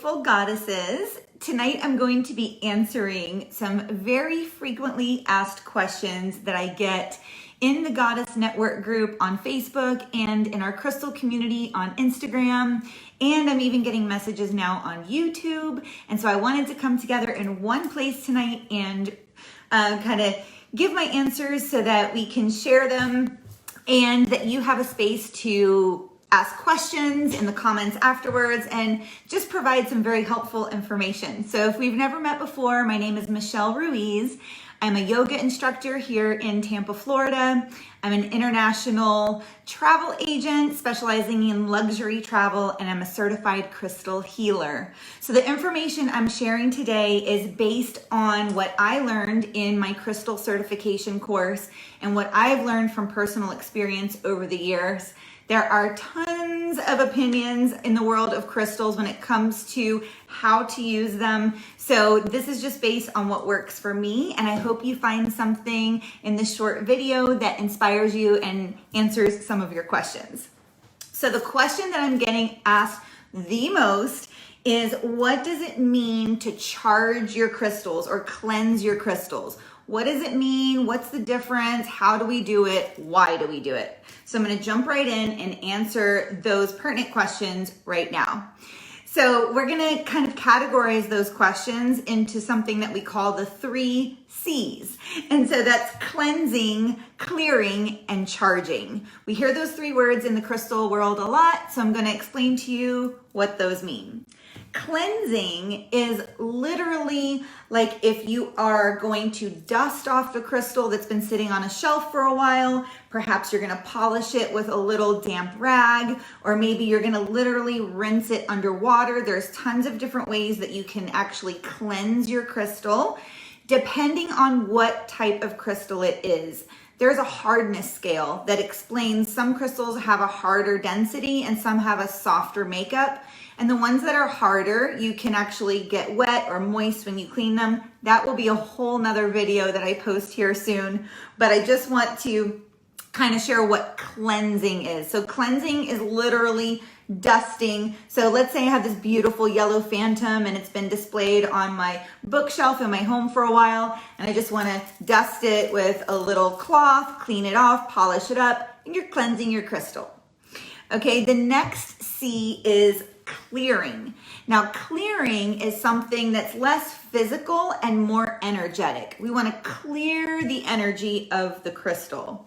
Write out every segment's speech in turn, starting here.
beautiful goddesses. Tonight I'm going to be answering some very frequently asked questions that I get in the Goddess Network group on Facebook and in our crystal community on Instagram. And I'm even getting messages now on YouTube. And so I wanted to come together in one place tonight and kind of give my answers so that we can share them and that you have a space to ask questions in the comments afterwards and just provide some very helpful information. So if we've never met before, my name is Michelle Ruiz. I'm a yoga instructor here in Tampa, Florida. I'm an international travel agent specializing in luxury travel, and I'm a certified crystal healer. So the information I'm sharing today is based on what I learned in my crystal certification course and what I've learned from personal experience over the years. There are tons of opinions in the world of crystals when it comes to how to use them. So this is just based on what works for me. And I hope you find something in this short video that inspires you and answers some of your questions. So the question that I'm getting asked the most is, what does it mean to charge your crystals or cleanse your crystals? What does it mean? What's the difference? How do we do it? Why do we do it? So I'm going to jump right in and answer those pertinent questions right now. So we're going to kind of categorize those questions into something that we call the 3 C's. And so that's cleansing, clearing, and charging. We hear those 3 words in the crystal world a lot, so I'm going to explain to you what those mean. Cleansing is literally like if you are going to dust off a crystal that's been sitting on a shelf for a while. Perhaps you're going to polish it with a little damp rag, or maybe you're going to literally rinse it underwater. There's tons of different ways that you can actually cleanse your crystal, depending on what type of crystal it is. There's a hardness scale that explains some crystals have a harder density and some have a softer makeup. And the ones that are harder, you can actually get wet or moist when you clean them. That will be a whole nother video that I post here soon. But I just want to kind of share what cleansing is. So cleansing is literally dusting. So let's say I have this beautiful yellow phantom and it's been displayed on my bookshelf in my home for a while, and I just want to dust it with a little cloth, clean it off, polish it up, and you're cleansing your crystal. Okay, the next C is clearing. Now, clearing is something that's less physical and more energetic. We want to clear the energy of the crystal.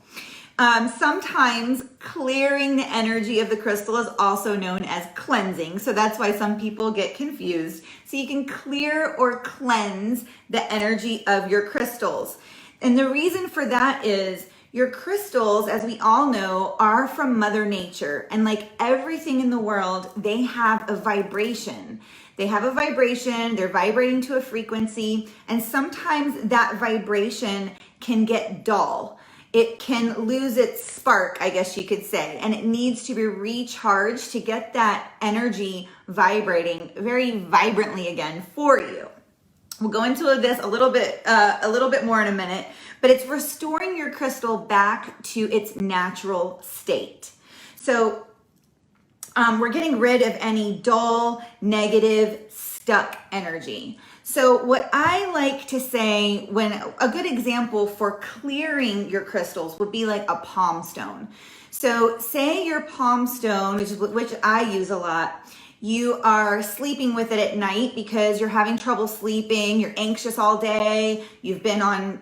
Sometimes clearing the energy of the crystal is also known as cleansing. So that's why some people get confused. So you can clear or cleanse the energy of your crystals. And the reason for that is your crystals, as we all know, are from Mother Nature. And like everything in the world, they have a vibration. They have a vibration, they're vibrating to a frequency, and sometimes that vibration can get dull. It can lose its spark, I guess you could say, and it needs to be recharged to get that energy vibrating very vibrantly again for you. We'll go into this a little bit more in a minute, but it's restoring your crystal back to its natural state. So we're getting rid of any dull, negative, stuck energy. So what I like to say, when a good example for clearing your crystals would be like a palm stone. So say your palm stone, which I use a lot, you are sleeping with it at night because you're having trouble sleeping, you're anxious all day, you've been on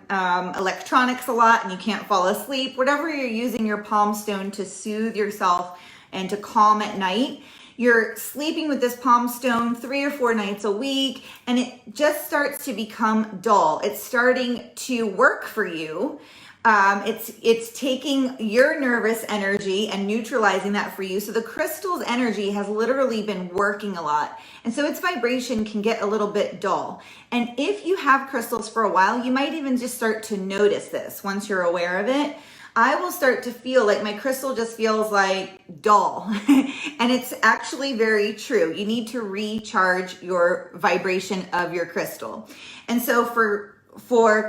electronics a lot and you can't fall asleep, whatever you're using your palm stone to soothe yourself and to calm at night. You're sleeping with this palm stone 3 or 4 nights a week, and it just starts to become dull. It's starting to work for you. It's taking your nervous energy and neutralizing that for you. So the crystal's energy has literally been working a lot. And so its vibration can get a little bit dull. And if you have crystals for a while, you might even just start to notice this once you're aware of it. I will start to feel like my crystal just feels like dull. And it's actually very true. You need to recharge your vibration of your crystal. And so for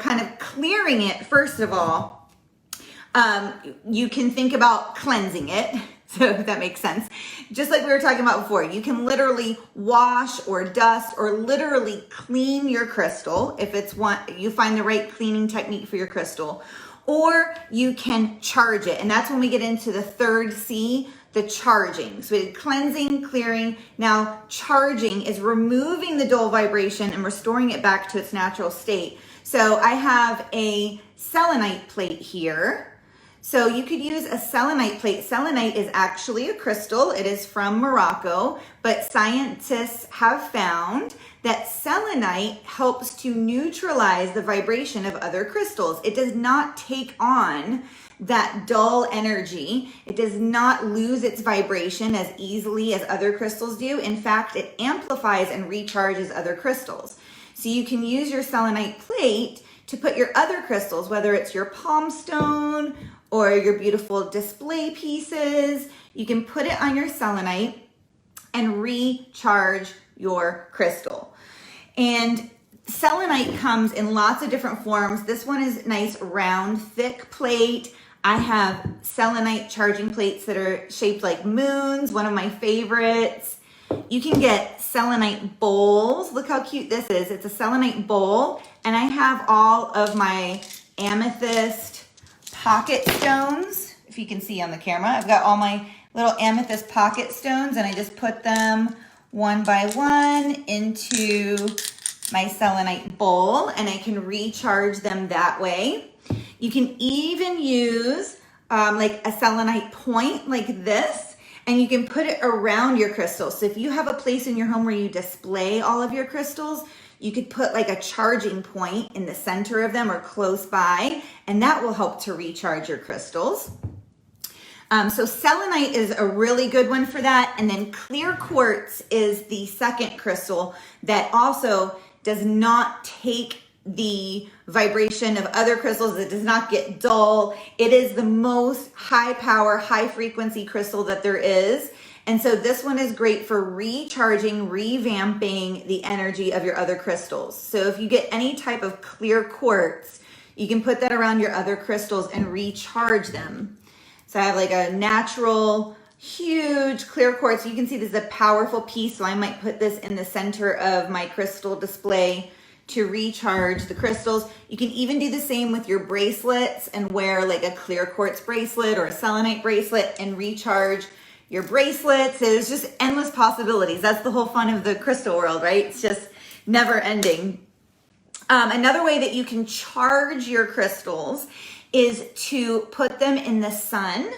kind of clearing it, first of all, you can think about cleansing it. So if that makes sense. Just like we were talking about before, you can literally wash or dust or literally clean your crystal if it's one you find the right cleaning technique for your crystal, or you can charge it. And that's when we get into the third C, the charging. So we did cleansing, clearing. Now charging is removing the dull vibration and restoring it back to its natural state. So I have a selenite plate here. So you could use a selenite plate. Selenite is actually a crystal. It is from Morocco, but scientists have found that selenite helps to neutralize the vibration of other crystals. It does not take on that dull energy. It does not lose its vibration as easily as other crystals do. In fact, it amplifies and recharges other crystals. So you can use your selenite plate to put your other crystals, whether it's your palm stone or your beautiful display pieces. You can put it on your selenite and recharge your crystal. And selenite comes in lots of different forms. This one is nice, round, thick plate. I have selenite charging plates that are shaped like moons, one of my favorites. You can get selenite bowls. Look how cute this is. It's a selenite bowl, and I have all of my amethyst pocket stones. If you can see on the camera, I've got all my little amethyst pocket stones, and I just put them one by one into my selenite bowl, and I can recharge them that way. You can even use like a selenite point like this, and you can put it around your crystals. So if you have a place in your home where you display all of your crystals, you could put like a charging point in the center of them or close by, and that will help to recharge your crystals. So selenite is a really good one for that. And then clear quartz is the second crystal that also does not take the vibration of other crystals. It does not get dull. It is the most high power, high frequency crystal that there is. And so this one is great for recharging, revamping the energy of your other crystals. So if you get any type of clear quartz, you can put that around your other crystals and recharge them. So I have like a natural, huge clear quartz. You can see this is a powerful piece. So I might put this in the center of my crystal display to recharge the crystals. You can even do the same with your bracelets and wear like a clear quartz bracelet or a selenite bracelet and recharge your bracelets. There's just endless possibilities. That's the whole fun of the crystal world, right? It's just never ending. Another way that you can charge your crystals is to put them in the sun,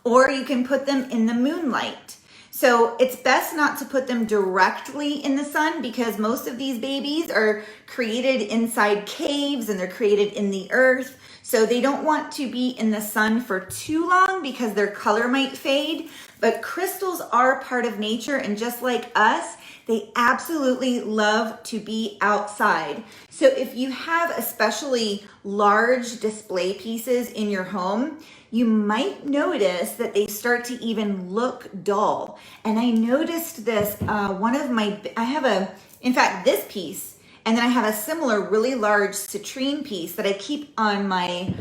or you can put them in the moonlight. So it's best not to put them directly in the sun because most of these babies are created inside caves and they're created in the earth. So they don't want to be in the sun for too long because their color might fade. But crystals are part of nature, and just like us, they absolutely love to be outside. So if you have especially large display pieces in your home, you might notice that they start to even look dull. And I noticed this, in fact, this piece, and then I have a similar really large citrine piece that I keep on my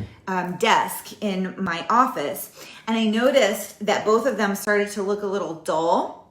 desk in my office. And I noticed that both of them started to look a little dull.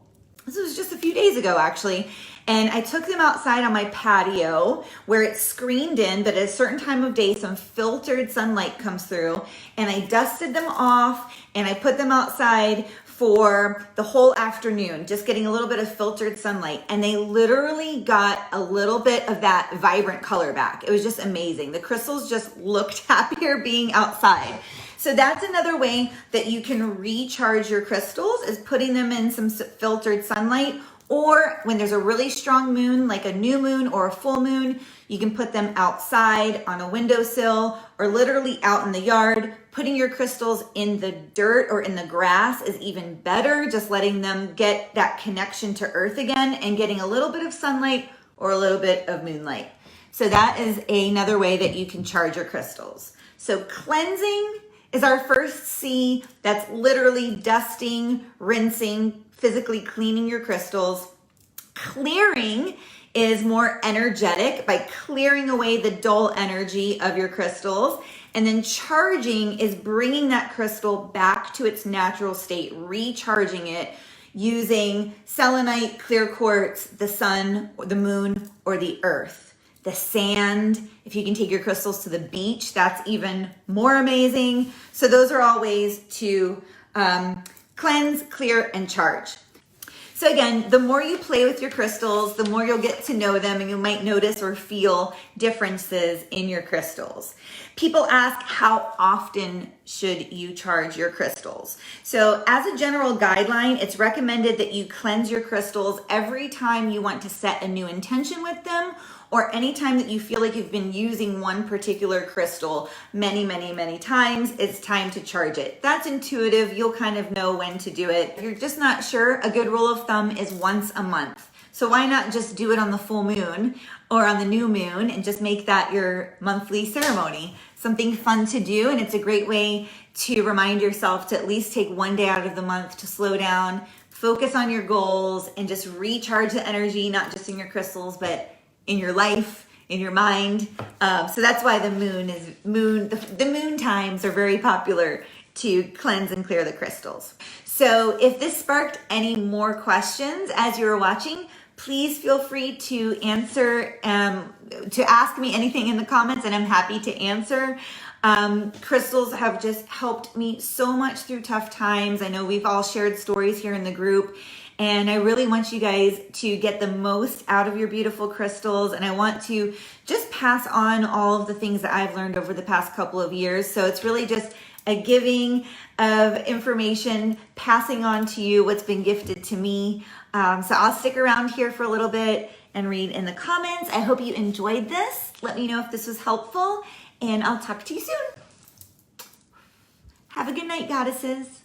This was just a few days ago, actually. And I took them outside on my patio where it's screened in, but at a certain time of day, some filtered sunlight comes through, and I dusted them off and I put them outside for the whole afternoon, just getting a little bit of filtered sunlight. And they literally got a little bit of that vibrant color back. It was just amazing. The crystals just looked happier being outside. So that's another way that you can recharge your crystals, is putting them in some filtered sunlight. Or when there's a really strong moon, like a new moon or a full moon, you can put them outside on a windowsill or literally out in the yard. Putting your crystals in the dirt or in the grass is even better, just letting them get that connection to earth again and getting a little bit of sunlight or a little bit of moonlight. So that is another way that you can charge your crystals. So cleansing is our first C. That's literally dusting, rinsing, physically cleaning your crystals. Clearing is more energetic by clearing away the dull energy of your crystals. And then charging is bringing that crystal back to its natural state, recharging it using selenite, clear quartz, the sun, the moon, or the earth. The sand, if you can take your crystals to the beach, that's even more amazing. So those are all ways to cleanse, clear, and charge. So again, the more you play with your crystals, the more you'll get to know them, and you might notice or feel differences in your crystals. People ask, how often should you charge your crystals? So as a general guideline, it's recommended that you cleanse your crystals every time you want to set a new intention with them, or anytime that you feel like you've been using one particular crystal many times, it's time to charge it. That's intuitive. You'll kind of know when to do it. If you're just not sure, a good rule of thumb is once a month. So why not just do it on the full moon or on the new moon and just make that your monthly ceremony? Something fun to do, and it's a great way to remind yourself to at least take one day out of the month to slow down, focus on your goals, and just recharge the energy, not just in your crystals, but in your life, in your mind. So that's why the moon times are very popular to cleanse and clear the crystals. So if this sparked any more questions as you were watching, please feel free to answer, to ask me anything in the comments, and I'm happy to answer. Crystals have just helped me so much through tough times. I know we've all shared stories here in the group, and I really want you guys to get the most out of your beautiful crystals. And I want to just pass on all of the things that I've learned over the past couple of years. So it's really just a giving of information, passing on to you what's been gifted to me. So I'll stick around here for a little bit and read in the comments. I hope you enjoyed this. Let me know if this was helpful, and I'll talk to you soon. Have a good night, goddesses.